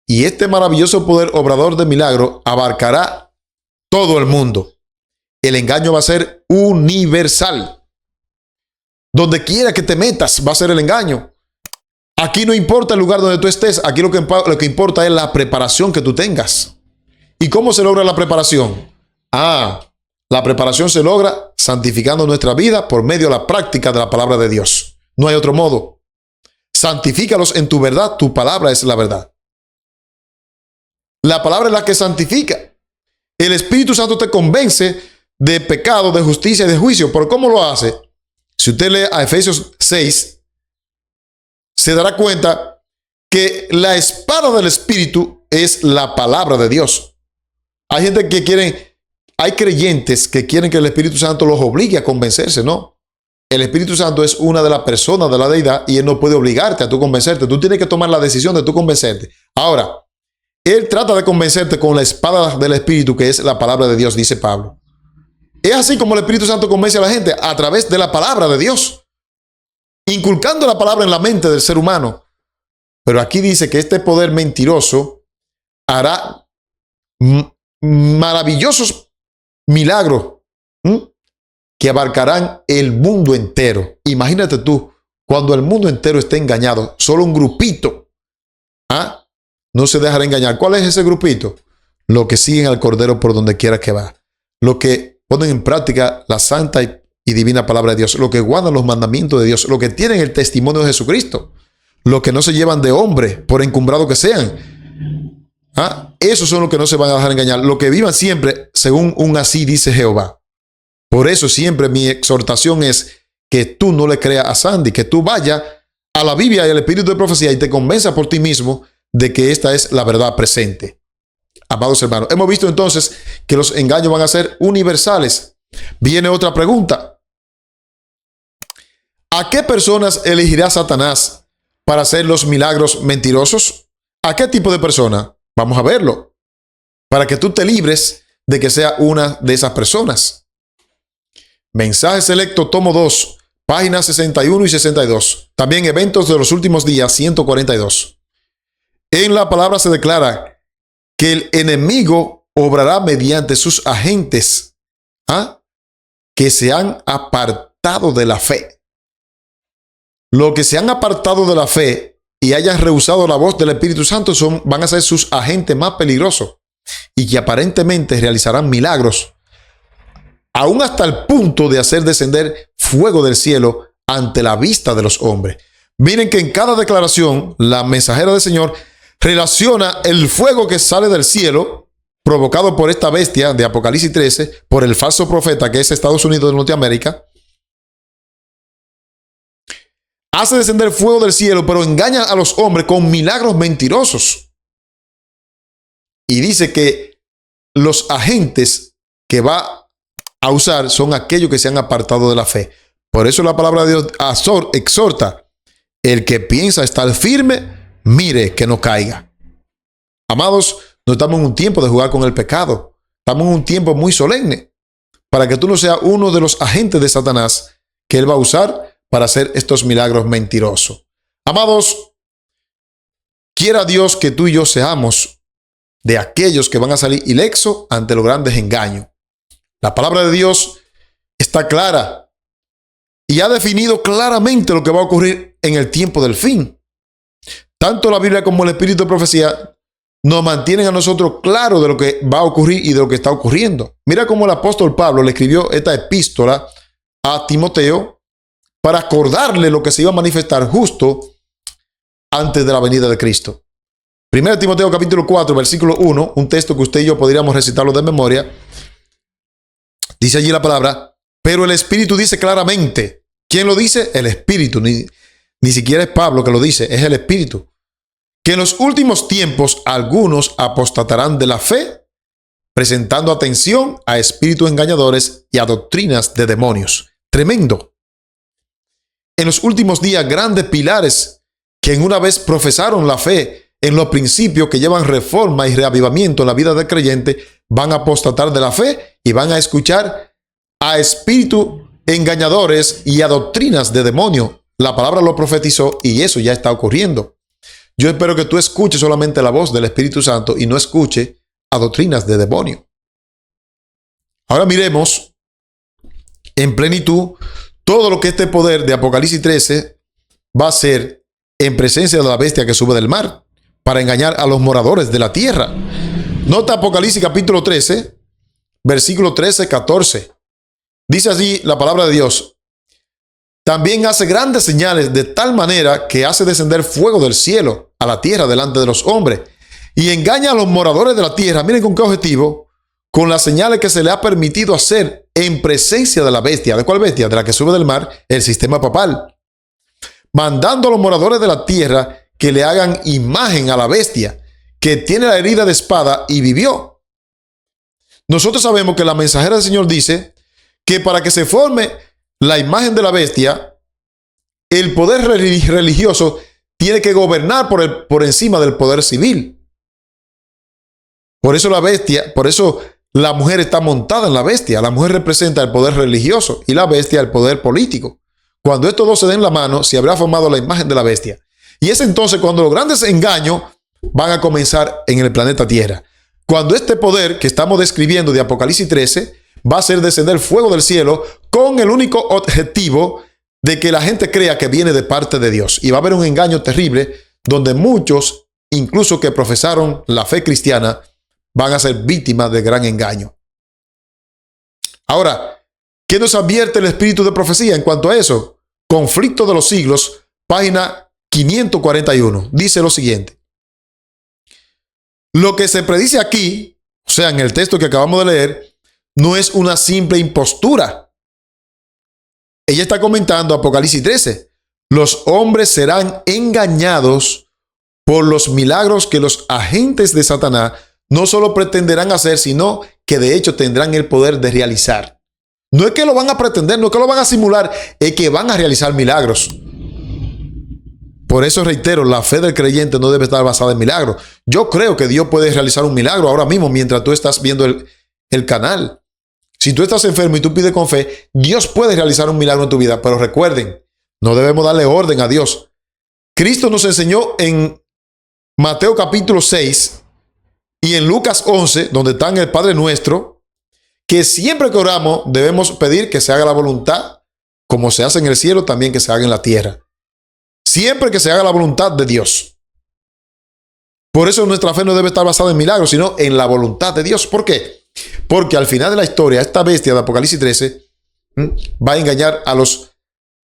Speaker 1: Y este maravilloso poder obrador de milagro abarcará todo el mundo. El engaño va a ser universal. Donde quiera que te metas va a ser el engaño. Aquí no importa el lugar donde tú estés. Aquí lo que importa es la preparación que tú tengas. ¿Y cómo se logra la preparación? La preparación se logra santificando nuestra vida por medio de la práctica de la palabra de Dios. No hay otro modo. Santifícalos en tu verdad. Tu palabra es la verdad. La palabra es la que santifica. El Espíritu Santo te convence de pecado, de justicia y de juicio. ¿Por cómo lo hace? Si usted lee a Efesios 6, se dará cuenta que la espada del Espíritu es la palabra de Dios. Hay gente que hay creyentes que quieren que el Espíritu Santo los obligue a convencerse, ¿no? el Espíritu Santo es una de las personas de la deidad y Él no puede obligarte a tú convencerte. Tú tienes que tomar la decisión de tú convencerte. Ahora, Él trata de convencerte con la espada del Espíritu, que es la palabra de Dios, dice Pablo. Es así como el Espíritu Santo convence a la gente, a través de la palabra de Dios, inculcando la palabra en la mente del ser humano. Pero aquí dice que este poder mentiroso hará maravillosos milagros que abarcarán el mundo entero. Imagínate tú, cuando el mundo entero esté engañado, solo un grupito no se dejará engañar. ¿Cuál es ese grupito? Los que siguen al Cordero por donde quiera que va. Los que ponen en práctica la santa y divina palabra de Dios. Los que guardan los mandamientos de Dios. Los que tienen el testimonio de Jesucristo. Los que no se llevan de hombre, por encumbrado que sean. Esos son los que no se van a dejar engañar. Los que vivan siempre según un así dice Jehová. Por eso siempre mi exhortación es que tú no le creas a Sandy, que tú vayas a la Biblia y al Espíritu de profecía y te convenza por ti mismo de que esta es la verdad presente. Amados hermanos, hemos visto entonces que los engaños van a ser universales. Viene otra pregunta. ¿A qué personas elegirá Satanás para hacer los milagros mentirosos? ¿A qué tipo de persona? Vamos a verlo. Para que tú te libres de que sea una de esas personas. Mensaje selecto, tomo 2, páginas 61 y 62. También eventos de los últimos días, 142. En la palabra se declara que el enemigo obrará mediante sus agentes que se han apartado de la fe. Los que se han apartado de la fe y hayan rehusado la voz del Espíritu Santo van a ser sus agentes más peligrosos y que aparentemente realizarán milagros, aún hasta el punto de hacer descender fuego del cielo ante la vista de los hombres. Miren que en cada declaración, la mensajera del Señor relaciona el fuego que sale del cielo, provocado por esta bestia de Apocalipsis 13, por el falso profeta que es Estados Unidos de Norteamérica. Hace descender fuego del cielo, pero engaña a los hombres con milagros mentirosos. Y dice que los agentes que va a usar son aquellos que se han apartado de la fe. Por eso la palabra de Dios exhorta: el que piensa estar firme, mire que no caiga. Amados, no estamos en un tiempo de jugar con el pecado. Estamos en un tiempo muy solemne para que tú no seas uno de los agentes de Satanás que él va a usar para hacer estos milagros mentirosos. Amados, quiera Dios que tú y yo seamos de aquellos que van a salir ilesos ante los grandes engaños. La palabra de Dios está clara y ha definido claramente lo que va a ocurrir en el tiempo del fin. Tanto la Biblia como el Espíritu de profecía nos mantienen a nosotros claros de lo que va a ocurrir y de lo que está ocurriendo. Mira cómo el apóstol Pablo le escribió esta epístola a Timoteo para acordarle lo que se iba a manifestar justo antes de la venida de Cristo. 1 Timoteo capítulo 4, versículo 1, un texto que usted y yo podríamos recitarlo de memoria. Dice allí la palabra: pero el Espíritu dice claramente. ¿Quién lo dice? El Espíritu. Ni siquiera es Pablo que lo dice, es el Espíritu. Que en los últimos tiempos algunos apostatarán de la fe, presentando atención a espíritus engañadores y a doctrinas de demonios. Tremendo. En los últimos días, grandes pilares que en una vez profesaron la fe en los principios que llevan reforma y reavivamiento en la vida del creyente, van a apostatar de la fe y van a escuchar a espíritus engañadores y a doctrinas de demonios. La palabra lo profetizó y eso ya está ocurriendo. Yo espero que tú escuches solamente la voz del Espíritu Santo y no escuches a doctrinas de demonio. Ahora miremos en plenitud todo lo que este poder de Apocalipsis 13 va a hacer en presencia de la bestia que sube del mar para engañar a los moradores de la tierra. Nota Apocalipsis capítulo 13, versículo 13-14. Dice allí la palabra de Dios: también hace grandes señales de tal manera que hace descender fuego del cielo a la tierra delante de los hombres y engaña a los moradores de la tierra. Miren con qué objetivo: con las señales que se le ha permitido hacer en presencia de la bestia. ¿De cuál bestia? De la que sube del mar, el sistema papal. Mandando a los moradores de la tierra que le hagan imagen a la bestia, que tiene la herida de espada y vivió. Nosotros sabemos que la mensajera del Señor dice que para que se forme la imagen de la bestia, el poder religioso tiene que gobernar por encima del poder civil. Por eso la bestia, por eso la mujer está montada en la bestia. La mujer representa el poder religioso y la bestia el poder político. Cuando estos dos se den la mano, se habrá formado la imagen de la bestia. Y es entonces cuando los grandes engaños van a comenzar en el planeta Tierra. Cuando este poder que estamos describiendo de Apocalipsis 13 va a hacer descender fuego del cielo con el único objetivo de que la gente crea que viene de parte de Dios. Y va a haber un engaño terrible donde muchos, incluso que profesaron la fe cristiana, van a ser víctimas de gran engaño. Ahora, ¿qué nos advierte el espíritu de profecía en cuanto a eso? Conflicto de los siglos, página 541. Dice lo siguiente. Lo que se predice aquí, o sea, en el texto que acabamos de leer, no es una simple impostura. Ella está comentando Apocalipsis 13. Los hombres serán engañados por los milagros que los agentes de Satanás no solo pretenderán hacer, sino que de hecho tendrán el poder de realizar. No es que lo van a pretender, no es que lo van a simular, es que van a realizar milagros. Por eso reitero, la fe del creyente no debe estar basada en milagros. Yo creo que Dios puede realizar un milagro ahora mismo mientras tú estás viendo el canal. Si tú estás enfermo y tú pides con fe, Dios puede realizar un milagro en tu vida. Pero recuerden, no debemos darle orden a Dios. Cristo nos enseñó en Mateo capítulo 6 y en Lucas 11, donde está en el Padre Nuestro, que siempre que oramos debemos pedir que se haga la voluntad, como se hace en el cielo, también que se haga en la tierra. Siempre que se haga la voluntad de Dios. Por eso nuestra fe no debe estar basada en milagros, sino en la voluntad de Dios. ¿Por qué? Porque al final de la historia, esta bestia de Apocalipsis 13 va a engañar a los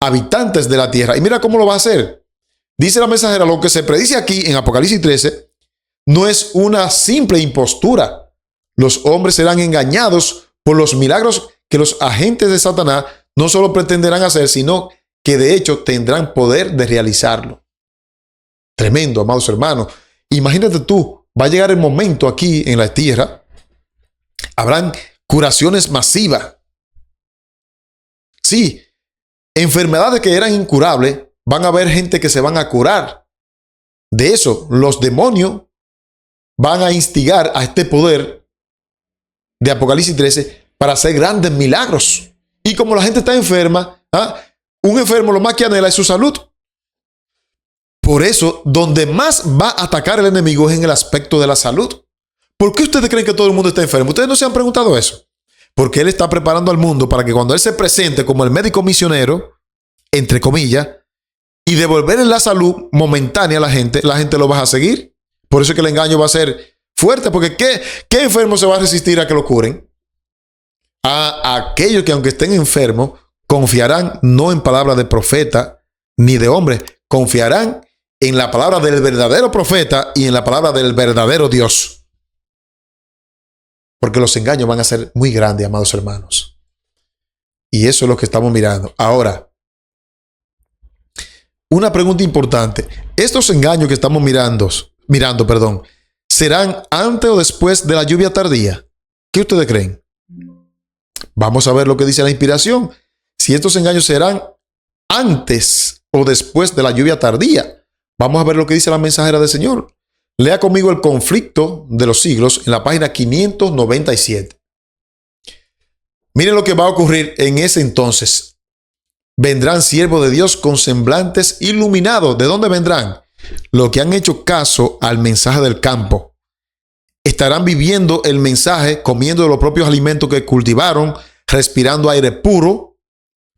Speaker 1: habitantes de la tierra. Y mira cómo lo va a hacer. Dice la mensajera, lo que se predice aquí en Apocalipsis 13 no es una simple impostura. Los hombres serán engañados por los milagros que los agentes de Satanás no solo pretenderán hacer, sino que de hecho tendrán poder de realizarlo. Tremendo, amados hermanos. Imagínate tú, va a llegar el momento aquí en la tierra, habrán curaciones masivas. Sí, enfermedades que eran incurables, van a haber gente que se van a curar. De eso, los demonios van a instigar a este poder de Apocalipsis 13 para hacer grandes milagros. Y como la gente está enferma, un enfermo lo más que anhela es su salud. Por eso, donde más va a atacar el enemigo es en el aspecto de la salud. ¿Por qué ustedes creen que todo el mundo está enfermo? ¿Ustedes no se han preguntado eso? Porque Él está preparando al mundo para que cuando Él se presente como el médico misionero, entre comillas, y devolverle la salud momentánea a la gente lo va a seguir. Por eso es que el engaño va a ser fuerte, porque ¿qué enfermo se va a resistir a que lo curen? A aquellos que aunque estén enfermos, confiarán no en palabras de profeta ni de hombre, confiarán en la palabra del verdadero profeta y en la palabra del verdadero Dios. Porque los engaños van a ser muy grandes, amados hermanos. Y eso es lo que estamos mirando. Ahora, una pregunta importante. ¿Estos engaños que estamos mirando, serán antes o después de la lluvia tardía? ¿Qué ustedes creen? Vamos a ver lo que dice la inspiración. Si estos engaños serán antes o después de la lluvia tardía. Vamos a ver lo que dice la mensajera del Señor. Lea conmigo el conflicto de los siglos en la página 597. Miren lo que va a ocurrir en ese entonces. Vendrán siervos de Dios con semblantes iluminados. ¿De dónde vendrán? Los que han hecho caso al mensaje del campo. Estarán viviendo el mensaje, comiendo de los propios alimentos que cultivaron, respirando aire puro,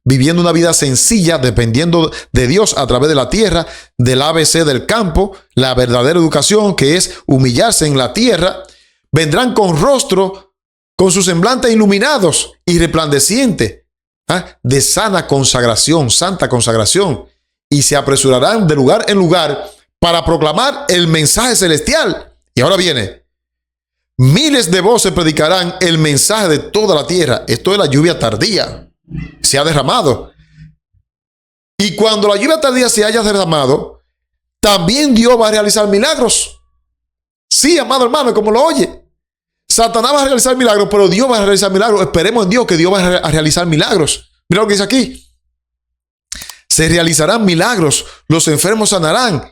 Speaker 1: viviendo una vida sencilla, dependiendo de Dios a través de la tierra, del ABC del campo, la verdadera educación que es humillarse en la tierra. Vendrán con rostro, con sus semblantes iluminados y resplandecientes, de sana consagración, santa consagración, y se apresurarán de lugar en lugar para proclamar el mensaje celestial. Y ahora viene, miles de voces predicarán el mensaje de toda la tierra. Esto es la lluvia tardía. Se ha derramado. Y cuando la lluvia tardía se haya derramado, también Dios va a realizar milagros. Sí, amado hermano, como lo oye. Satanás va a realizar milagros, pero Dios va a realizar milagros. Esperemos en Dios que Dios va a realizar milagros. Mira lo que dice aquí. Se realizarán milagros, los enfermos sanarán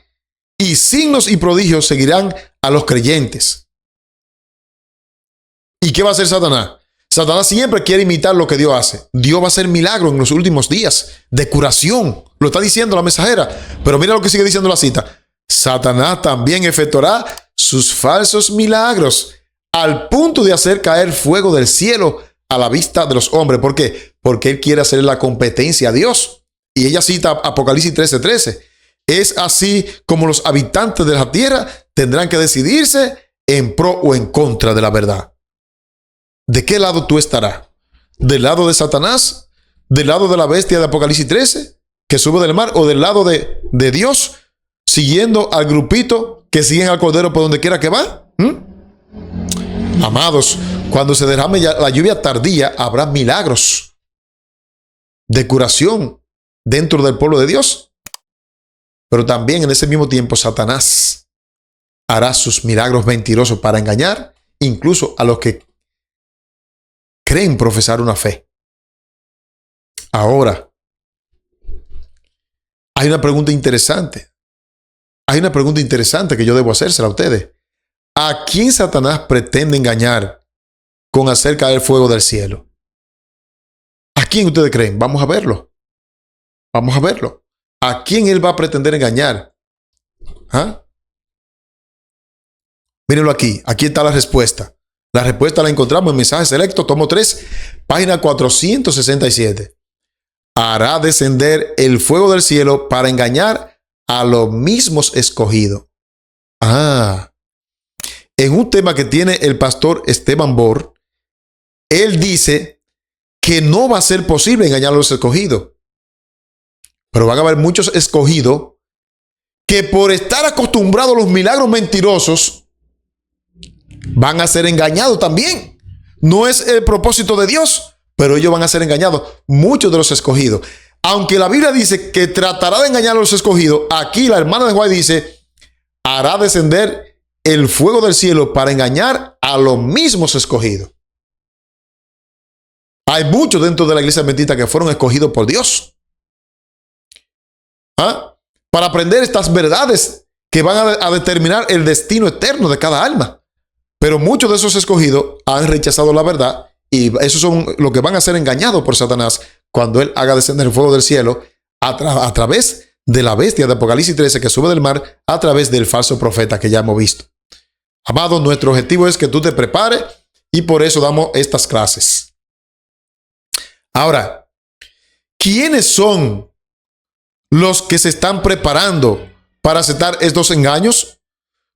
Speaker 1: y signos y prodigios seguirán a los creyentes. ¿Y qué va a hacer Satanás? Satanás siempre quiere imitar lo que Dios hace. Dios va a hacer milagros en los últimos días de curación. Lo está diciendo la mensajera. Pero mira lo que sigue diciendo la cita. Satanás también efectuará sus falsos milagros al punto de hacer caer fuego del cielo a la vista de los hombres. ¿Por qué? Porque él quiere hacer la competencia a Dios. Y ella cita Apocalipsis 13:13. Es así como los habitantes de la tierra tendrán que decidirse en pro o en contra de la verdad. ¿De qué lado tú estarás? ¿Del lado de Satanás? ¿Del lado de la bestia de Apocalipsis 13 que sube del mar? ¿O del lado de Dios, siguiendo al grupito que siguen al Cordero por donde quiera que va? Amados, cuando se derrame la lluvia tardía, habrá milagros de curación dentro del pueblo de Dios. Pero también en ese mismo tiempo Satanás hará sus milagros mentirosos para engañar incluso a los que creen profesar una fe. Ahora, hay una pregunta interesante. Hay una pregunta interesante que yo debo hacérsela a ustedes. ¿A quién Satanás pretende engañar con hacer caer fuego del cielo? ¿A quién ustedes creen? Vamos a verlo. Vamos a verlo. ¿A quién él va a pretender engañar? ¿Ah? Mírenlo aquí. Aquí está la respuesta. La respuesta la encontramos en Mensaje Selecto, tomo 3, página 467. Hará descender el fuego del cielo para engañar a los mismos escogidos. En un tema que tiene el pastor Esteban Bor, él dice que no va a ser posible engañar a los escogidos. Pero van a haber muchos escogidos que por estar acostumbrados a los milagros mentirosos van a ser engañados también. No es el propósito de Dios, pero ellos van a ser engañados. Muchos de los escogidos. Aunque la Biblia dice que tratará de engañar a los escogidos, aquí la hermana de White dice, hará descender el fuego del cielo para engañar a los mismos escogidos. Hay muchos dentro de la iglesia adventista que fueron escogidos por Dios. Para aprender estas verdades que van a determinar el destino eterno de cada alma. Pero muchos de esos escogidos han rechazado la verdad y esos son los que van a ser engañados por Satanás cuando él haga descender el fuego del cielo a través de la bestia de Apocalipsis 13 que sube del mar, a través del falso profeta que ya hemos visto. Amado, nuestro objetivo es que tú te prepares y por eso damos estas clases. Ahora, ¿quiénes son los que se están preparando para aceptar estos engaños?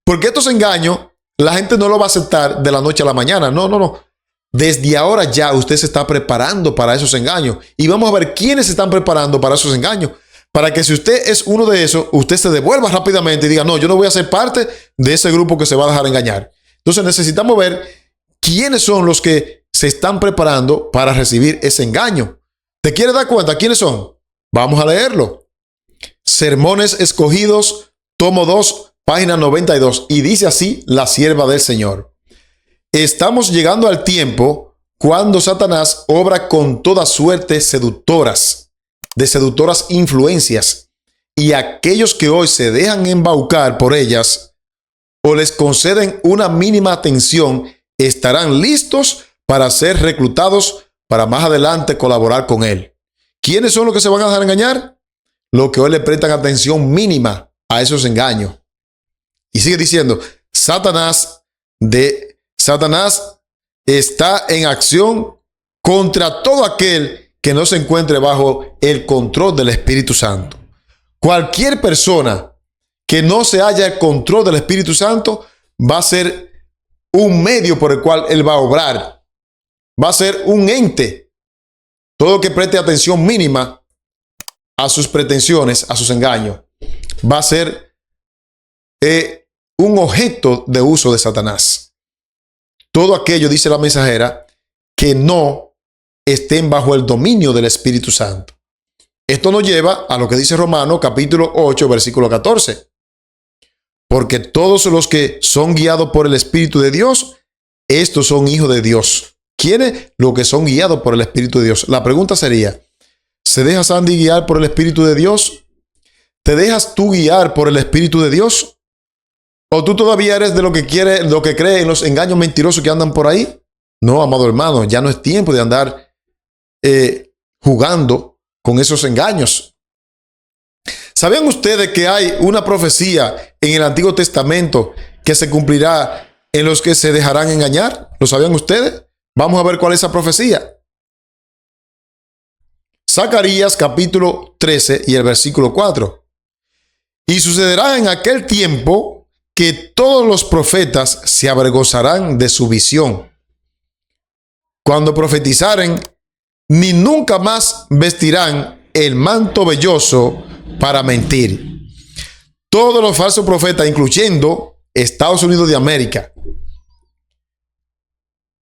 Speaker 1: Porque estos engaños la gente no lo va a aceptar de la noche a la mañana. No. Desde ahora ya usted se está preparando para esos engaños. Y vamos a ver quiénes se están preparando para esos engaños. Para que si usted es uno de esos, usted se devuelva rápidamente y diga, no, yo no voy a ser parte de ese grupo que se va a dejar engañar. Entonces necesitamos ver quiénes son los que se están preparando para recibir ese engaño. ¿Te quieres dar cuenta quiénes son? Vamos a leerlo. Sermones Escogidos, tomo 2, página 92, y dice así la sierva del Señor. Estamos llegando al tiempo cuando Satanás obra con toda suerte de seductoras influencias, y aquellos que hoy se dejan embaucar por ellas o les conceden una mínima atención estarán listos para ser reclutados para más adelante colaborar con él. ¿Quiénes son los que se van a dejar engañar? Los que hoy le prestan atención mínima a esos engaños. Y sigue diciendo, Satanás está en acción contra todo aquel que no se encuentre bajo el control del Espíritu Santo. Cualquier persona que no se haya el control del Espíritu Santo va a ser un medio por el cual él va a obrar. Va a ser un ente. Todo que preste atención mínima a sus pretensiones, a sus engaños, va a ser un objeto de uso de Satanás. Todo aquello, dice la mensajera, que no estén bajo el dominio del Espíritu Santo. Esto nos lleva a lo que dice Romanos capítulo 8, versículo 14. Porque todos los que son guiados por el Espíritu de Dios, estos son hijos de Dios. ¿Quiénes? Los que son guiados por el Espíritu de Dios. La pregunta sería, ¿Se deja Sandy guiar por el Espíritu de Dios? ¿Te dejas tú guiar por el Espíritu de Dios? ¿O tú todavía eres de lo que cree en los engaños mentirosos que andan por ahí? No, amado hermano, ya no es tiempo de andar jugando con esos engaños. ¿Sabían ustedes que hay una profecía en el Antiguo Testamento que se cumplirá en los que se dejarán engañar? ¿Lo sabían ustedes? Vamos a ver cuál es esa profecía. Zacarías capítulo 13 y el versículo 4. Y sucederá en aquel tiempo que todos los profetas se avergonzarán de su visión, cuando profetizaren, ni nunca más vestirán el manto velloso para mentir. Todos los falsos profetas, incluyendo Estados Unidos de América,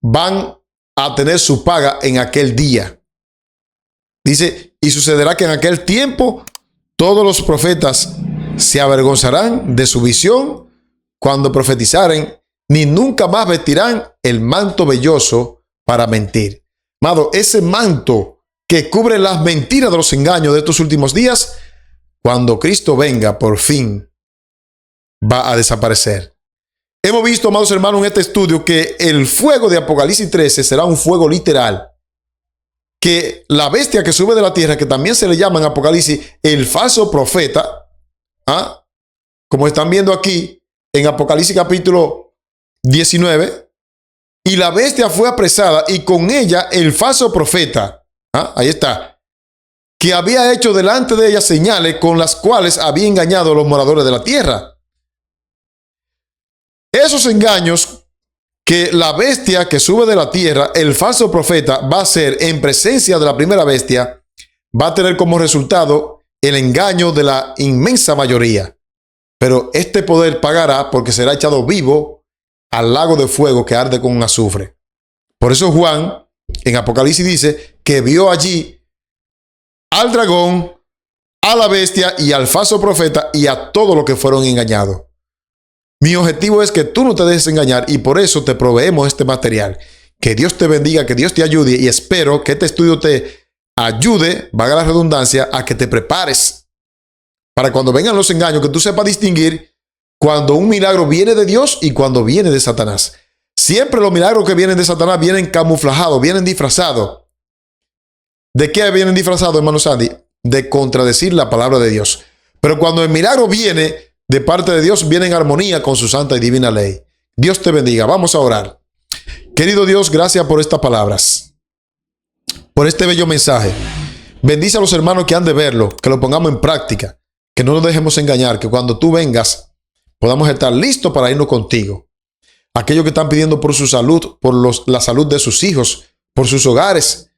Speaker 1: van a tener su paga en aquel día. Dice, y sucederá que en aquel tiempo todos los profetas se avergonzarán de su visión cuando profetizaren, ni nunca más vestirán el manto velloso para mentir. Amado, ese manto que cubre las mentiras de los engaños de estos últimos días, cuando Cristo venga, por fin va a desaparecer. Hemos visto, amados hermanos, en este estudio que el fuego de Apocalipsis 13 será un fuego literal. Que la bestia que sube de la tierra, que también se le llama en Apocalipsis el falso profeta, como están viendo aquí en Apocalipsis capítulo 19, y la bestia fue apresada y con ella el falso profeta, ahí está, que había hecho delante de ella señales con las cuales había engañado a los moradores de la tierra. Esos engaños que la bestia que sube de la tierra, el falso profeta, va a hacer en presencia de la primera bestia, va a tener como resultado el engaño de la inmensa mayoría. Pero este poder pagará porque será echado vivo al lago de fuego que arde con azufre. Por eso Juan en Apocalipsis dice que vio allí al dragón, a la bestia y al falso profeta y a todos los que fueron engañados. Mi objetivo es que tú no te dejes engañar y por eso te proveemos este material. Que Dios te bendiga, que Dios te ayude y espero que este estudio te ayude, valga la redundancia, a que te prepares para cuando vengan los engaños, que tú sepas distinguir cuando un milagro viene de Dios y cuando viene de Satanás. Siempre los milagros que vienen de Satanás vienen camuflajados, vienen disfrazados. ¿De qué vienen disfrazados, hermano Sandy? De contradecir la palabra de Dios. Pero cuando el milagro viene de parte de Dios, viene en armonía con su santa y divina ley. Dios te bendiga. Vamos a orar. Querido Dios, gracias por estas palabras, por este bello mensaje. Bendice a los hermanos que han de verlo, que lo pongamos en práctica, que no nos dejemos engañar, que cuando tú vengas podamos estar listos para irnos contigo. Aquellos que están pidiendo por su salud, por la salud de sus hijos, por sus hogares,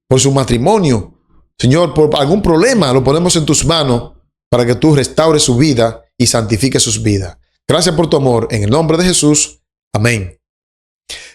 Speaker 1: por su matrimonio, Señor, por algún problema, lo ponemos en tus manos para que tú restaures su vida y santifique sus vidas. Gracias por tu amor. En el nombre de Jesús. Amén.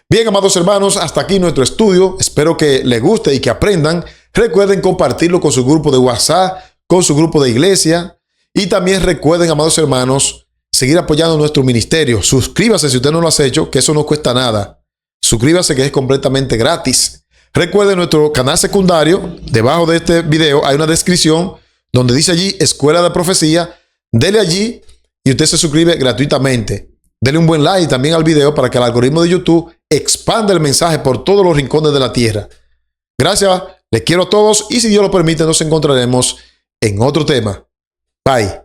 Speaker 1: Bien, amados hermanos, hasta aquí nuestro estudio. Espero que les guste y que aprendan. Recuerden compartirlo con su grupo de WhatsApp, con su grupo de iglesia. Y también recuerden, amados hermanos, seguir apoyando nuestro ministerio. Suscríbase si usted no lo ha hecho, que eso no cuesta nada. Suscríbase, que es completamente gratis. Recuerden nuestro canal secundario. Debajo de este video hay una descripción donde dice allí Escuela de Profecía. Dele allí y usted se suscribe gratuitamente. Dele un buen like también al video para que el algoritmo de YouTube expanda el mensaje por todos los rincones de la tierra. Gracias, les quiero a todos y si Dios lo permite nos encontraremos en otro tema. Bye.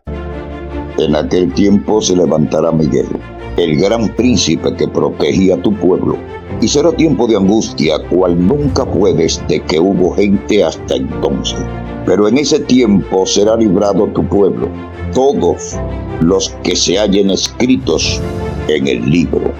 Speaker 2: En aquel tiempo se levantará Miguel, el gran príncipe que protegía a tu pueblo, y será tiempo de angustia cual nunca fue desde que hubo gente hasta entonces. Pero en ese tiempo será librado tu pueblo, todos los que se hallen escritos en el libro.